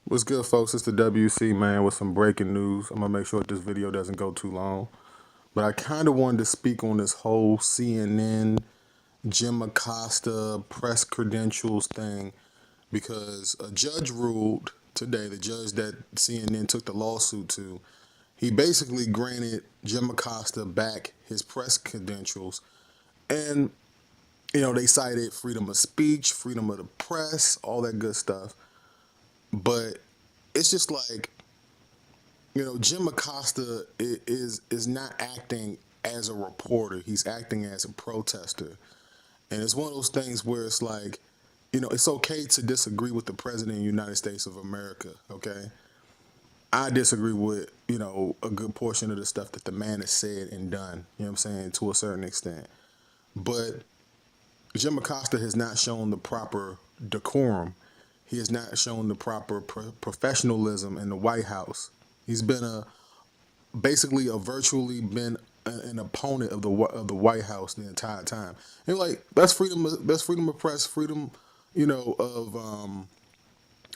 What's good, folks? It's the WC, man, with some breaking news. I'm going to make sure this video doesn't go too long. But I kind of wanted to speak on this whole CNN, Jim Acosta press credentials thing because a judge ruled today, the judge that CNN took the lawsuit to, he basically granted Jim Acosta back his press credentials. And, they cited freedom of speech, freedom of the press, all that good stuff. But it's just like, Jim Acosta is not acting as a reporter. He's acting as a protester. And it's one of those things where it's like, it's okay to disagree with the president of the United States of America, okay? I disagree with, a good portion of the stuff that the man has said and done, you know what I'm saying, to a certain extent. But Jim Acosta has not shown the proper decorum. He has not shown the proper professionalism in the White House. He's been basically virtually been an opponent of the White House the entire time. And like that's freedom of press, freedom,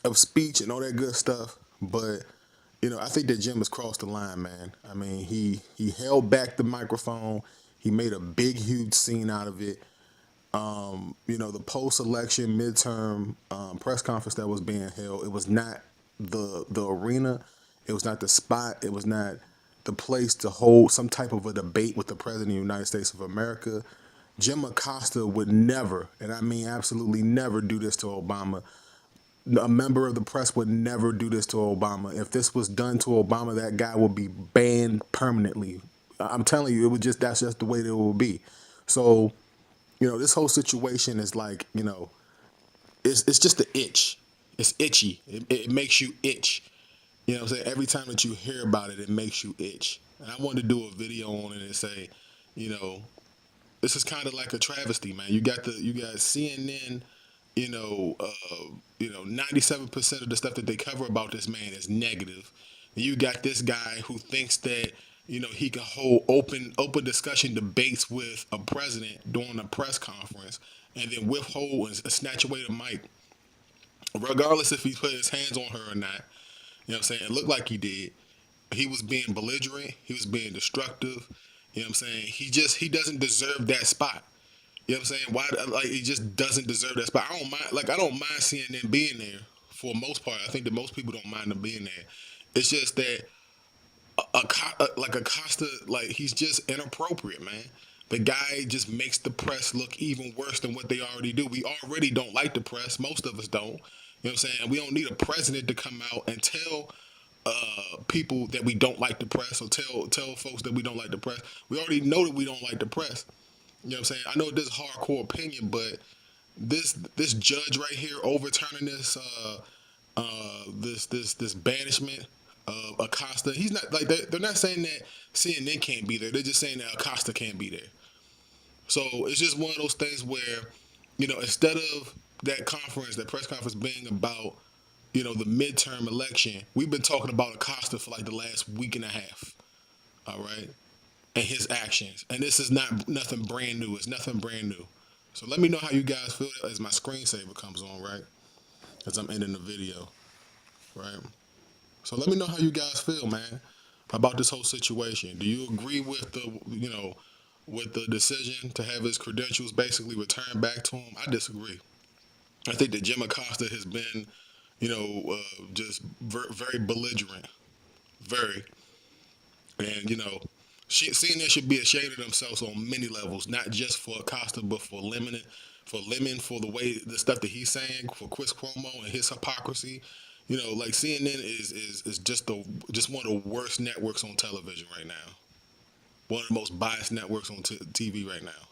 of speech and all that good stuff. But I think that Jim has crossed the line, man. I mean, he held back the microphone. He made a big, huge scene out of it. The post-election midterm press conference that was being held, it was not the arena, it was not the spot, it was not the place to hold some type of a debate with the president of the United States of America. Jim Acosta would never, and I mean absolutely never, do this to Obama. A member of the press would never do this to Obama. If this was done to Obama, that guy would be banned permanently. I'm telling you, that's just the way that it will be. So, this whole situation is like, it's just an itch. It's itchy. It makes you itch. You know what I'm saying? Every time that you hear about it, it makes you itch. And I wanted to do a video on it and say, you know, this is kind of like a travesty, man. You got CNN, 97% of the stuff that they cover about this man is negative. And you got this guy who thinks that, he can hold open discussion debates with a president during a press conference and then withhold and snatch away the mic, regardless if he put his hands on her or not. You know what I'm saying? It looked like he did. He was being belligerent. He was being destructive. You know what I'm saying? He doesn't deserve that spot. You know what I'm saying? Why? Like, he just doesn't deserve that spot. I don't mind CNN being there for the most part. I think that most people don't mind them being there. It's just that like Acosta, like, he's just inappropriate, man. The guy just makes the press look even worse than what they already do. We already don't like the press. Most of us don't. You know what I'm saying? And we don't need a president to come out and tell people that we don't like the press, or tell folks that we don't like the press. We already know that we don't like the press. You know what I'm saying? I know this is hardcore opinion, but this judge right here overturning this banishment of Acosta. He's not like they're not saying that CNN can't be there. They're just saying that Acosta can't be there. So it's just one of those things where, instead of that press conference being about, the midterm election, we've been talking about Acosta for like the last week and a half. All right. And his actions. And this is not nothing brand new. It's nothing brand new. So let me know how you guys feel as my screensaver comes on, right? As I'm ending the video, right? So let me know how you guys feel, man, about this whole situation. Do you agree with the decision to have his credentials basically returned back to him? I disagree. I think that Jim Acosta has been, just very belligerent, very, and CNN should be ashamed of themselves on many levels, not just for Acosta, but for Lemon, for the stuff that he's saying, for Chris Cuomo and his hypocrisy. Like CNN is just one of the worst networks on television right now. One of the most biased networks on TV right now.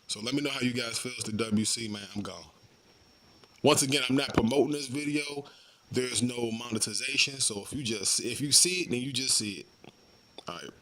So let me know how you guys feel. It's the WC, man. I'm gone. Once again, I'm not promoting this video. There's no monetization. So if you see it, then you just see it. All right.